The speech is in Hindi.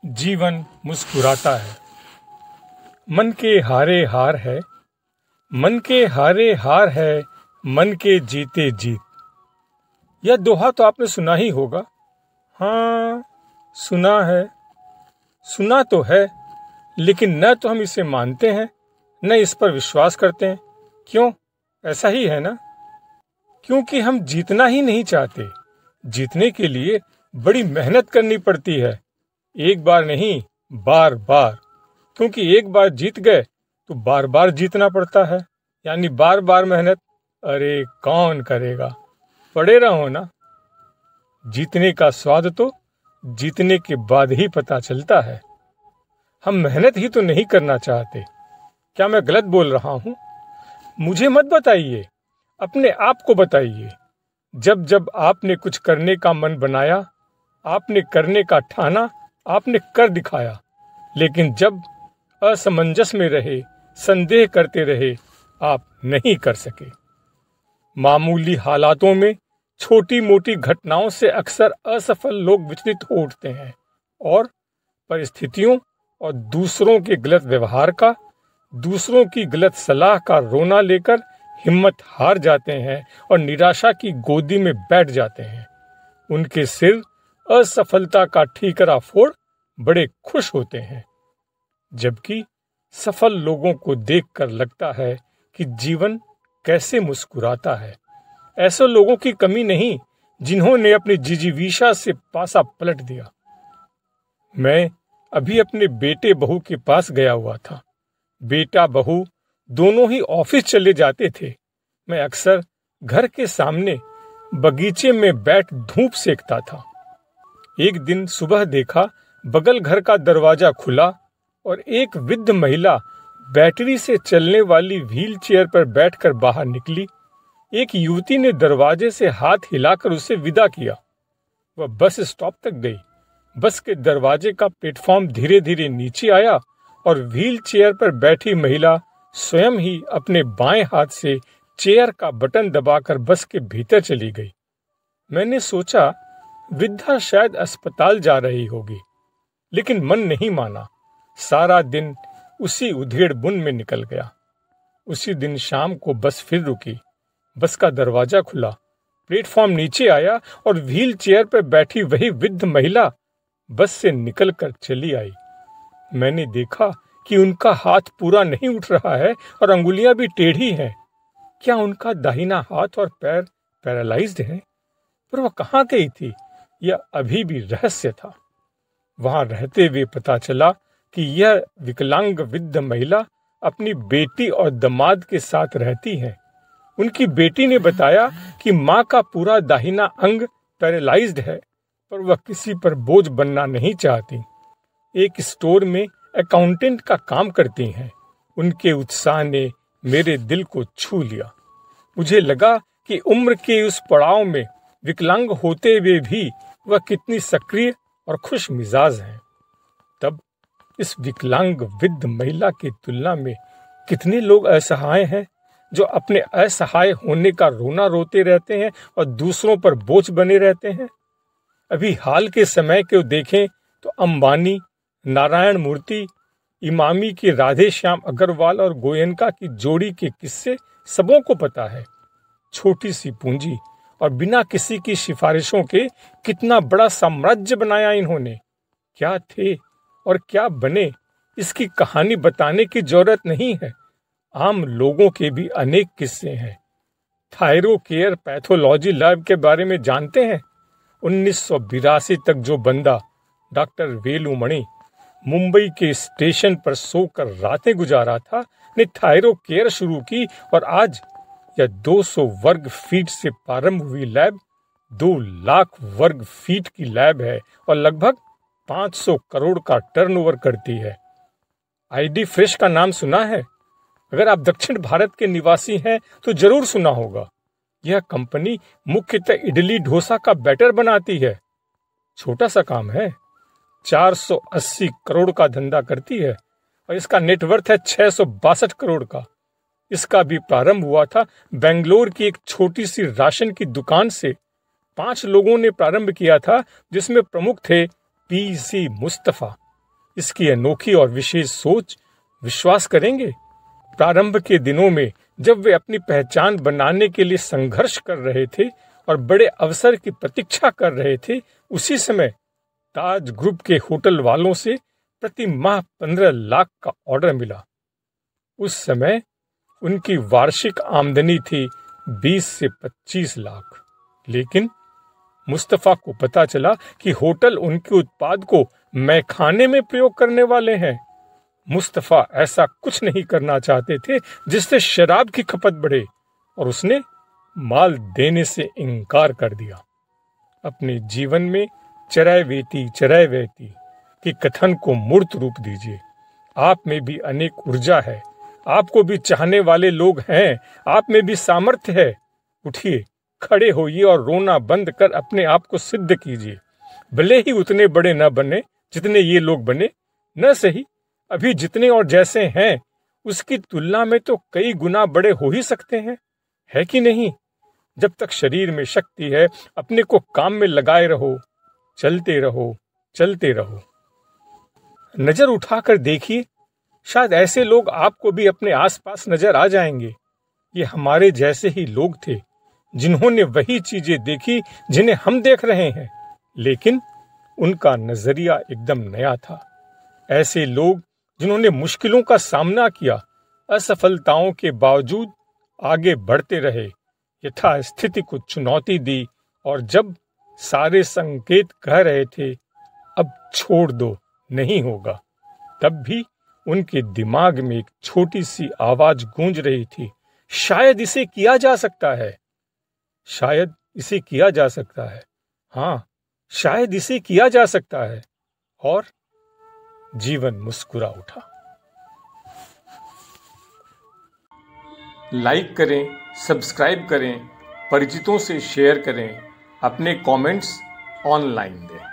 जीवन मुस्कुराता है। मन के हारे हार है, मन के हारे हार है, मन के जीते जीत। यह दोहा तो आपने सुना ही होगा। हाँ, सुना है, सुना तो है, लेकिन न तो हम इसे मानते हैं न इस पर विश्वास करते हैं। क्यों? ऐसा ही है ना? क्योंकि हम जीतना ही नहीं चाहते। जीतने के लिए बड़ी मेहनत करनी पड़ती है, एक बार नहीं, बार बार। क्योंकि एक बार जीत गए तो बार बार जीतना पड़ता है, यानी बार बार मेहनत। अरे कौन करेगा? पड़े रहो ना। जीतने का स्वाद तो जीतने के बाद ही पता चलता है। हम मेहनत ही तो नहीं करना चाहते। क्या मैं गलत बोल रहा हूं? मुझे मत बताइए, अपने आप को बताइए। जब जब आपने कुछ करने का मन बनाया, आपने करने का ठाना, आपने कर दिखाया, लेकिन जब असमंजस में रहे, संदेह करते रहे, आप नहीं कर सके। मामूली हालातों में छोटी मोटी घटनाओं से अक्सर असफल लोग विचलित हो उठते हैं और परिस्थितियों और दूसरों के गलत व्यवहार का, दूसरों की गलत सलाह का रोना लेकर हिम्मत हार जाते हैं और निराशा की गोदी में बैठ जाते हैं। उनके सिर असफलता का ठीकरा फोड़ बड़े खुश होते हैं, जबकि सफल लोगों को देखकर लगता है कि जीवन कैसे मुस्कुराता है। ऐसे लोगों की कमी नहीं जिन्होंने अपनी जिजीविषा से पासा पलट दिया। मैं अभी अपने बेटे बहू के पास गया हुआ था। बेटा बहू दोनों ही ऑफिस चले जाते थे। मैं अक्सर घर के सामने बगीचे में बैठ धूप सेकता था। एक दिन सुबह देखा बगल घर का दरवाजा खुला और एक वृद्ध महिला बैटरी से चलने वाली व्हील चेयर पर बैठकर बाहर निकली। एक युवती ने दरवाजे से हाथ हिलाकर उसे विदा किया। वह बस स्टॉप तक गई। बस के दरवाजे का प्लेटफॉर्म धीरे धीरे नीचे आया और व्हील चेयर पर बैठी महिला स्वयं ही अपने बाएं हाथ से चेयर का बटन दबाकर बस के भीतर चली गई। मैंने सोचा वृद्धा शायद अस्पताल जा रही होगी, लेकिन मन नहीं माना। सारा दिन उसी उधेड़ बुन में निकल गया। उसी दिन शाम को बस फिर रुकी। बस का दरवाजा खुला, प्लेटफॉर्म नीचे आया और व्हील चेयर पर बैठी वही वृद्ध महिला बस से निकलकर चली आई। मैंने देखा कि उनका हाथ पूरा नहीं उठ रहा है और अंगुलियां भी टेढ़ी हैं। क्या उनका दाहिना हाथ और पैर पैरालाइज्ड है? पर वह कहाँ गई थी? यह अभी भी रहस्य था। वहां रहते हुए पता चला कि यह विकलांग वृद्ध महिला अपनी बेटी और दामाद के साथ रहती है। उनकी बेटी ने बताया कि माँ का पूरा दाहिना अंग पैरालाइज्ड है, पर वह किसी पर बोझ बनना नहीं चाहती। एक स्टोर में अकाउंटेंट का काम करती हैं। उनके उत्साह ने मेरे दिल को छू लिया। मुझे लगा कि उम्र के उस पड़ाव में विकलांग होते हुए भी वह कितनी सक्रिय और खुश मिजाज हैं। तब इस विकलांग वृद्ध महिला की तुलना में कितने लोग असहाय हैं, जो अपने असहाय होने का रोना रोते रहते हैं और दूसरों पर बोझ बने रहते हैं। अभी हाल के समय को देखें तो अंबानी, नारायण मूर्ति, इमामी के राधे श्याम अग्रवाल और गोयनका की जोड़ी के किस्से सबों को पता है। छोटी सी पूंजी और बिना किसी की सिफारिशों के कितना बड़ा साम्राज्य बनाया इन्होंने। क्या थे और क्या बने, इसकी कहानी बताने की जरूरत नहीं है। आम लोगों के भी अनेक किस्से हैं। थायरो केयर पैथोलॉजी लैब के बारे में जानते हैं? 1982 तक जो बंदा डॉक्टर वेलुमणि मुंबई के स्टेशन पर सोकर रातें गुजारा था, ने थायरो केयर शुरू की और आज यह 200 वर्ग फीट से प्रारंभ हुई लैब 2 लाख वर्ग फीट की लैब है और लगभग 500 करोड़ का टर्नओवर करती है। आईडी फ्रेश का नाम सुना है? अगर आप दक्षिण भारत के निवासी हैं तो जरूर सुना होगा। यह कंपनी मुख्यतः इडली डोसा का बैटर बनाती है। छोटा सा काम है, 480 करोड़ का धंधा करती है और इसका नेटवर्थ है 662 करोड़ का। इसका भी प्रारंभ हुआ था बेंगलोर की एक छोटी सी राशन की दुकान से। 5 लोगों ने प्रारंभ किया था, जिसमें प्रमुख थे पीसी मुस्तफा। इसकी अनोखी और विशेष सोच विश्वास करेंगे? प्रारंभ के दिनों में जब वे अपनी पहचान बनाने के लिए संघर्ष कर रहे थे और बड़े अवसर की प्रतीक्षा कर रहे थे, उसी समय ताज ग्रुप के होटल वालों से प्रति माह 15 लाख का ऑर्डर मिला। उस समय उनकी वार्षिक आमदनी थी 20 से 25 लाख। लेकिन मुस्तफा को पता चला कि होटल उनके उत्पाद को मैखाने में प्रयोग करने वाले हैं। मुस्तफा ऐसा कुछ नहीं करना चाहते थे जिससे शराब की खपत बढ़े, और उसने माल देने से इनकार कर दिया। अपने जीवन में चरैवेति चरैवेति के कथन को मूर्त रूप दीजिए। आप में भी अनेक ऊर्जा है, आपको भी चाहने वाले लोग हैं, आप में भी सामर्थ्य है। उठिए, खड़े होइए और रोना बंद कर अपने आप को सिद्ध कीजिए। भले ही उतने बड़े न बने जितने ये लोग बने, न सही अभी जितने और जैसे हैं उसकी तुलना में तो कई गुना बड़े हो ही सकते हैं, है कि नहीं? जब तक शरीर में शक्ति है, अपने को काम में लगाए रहो, चलते रहो, चलते रहो। नजर उठाकर देखिए, शायद ऐसे लोग आपको भी अपने आसपास नजर आ जाएंगे। ये हमारे जैसे ही लोग थे जिन्होंने वही चीजें देखी जिन्हें हम देख रहे हैं, लेकिन उनका नजरिया एकदम नया था। ऐसे लोग जिन्होंने मुश्किलों का सामना किया, असफलताओं के बावजूद आगे बढ़ते रहे, यथास्थिति को चुनौती दी, और जब सारे संकेत कह रहे थे अब छोड़ दो, नहीं होगा, तब भी उनके दिमाग में एक छोटी सी आवाज गूंज रही थी, शायद इसे किया जा सकता है, शायद इसे किया जा सकता है, हाँ शायद इसे किया जा सकता है। और जीवन मुस्कुरा उठा। लाइक करें, सब्सक्राइब करें, परिचितों से शेयर करें, अपने कमेंट्स ऑनलाइन दें।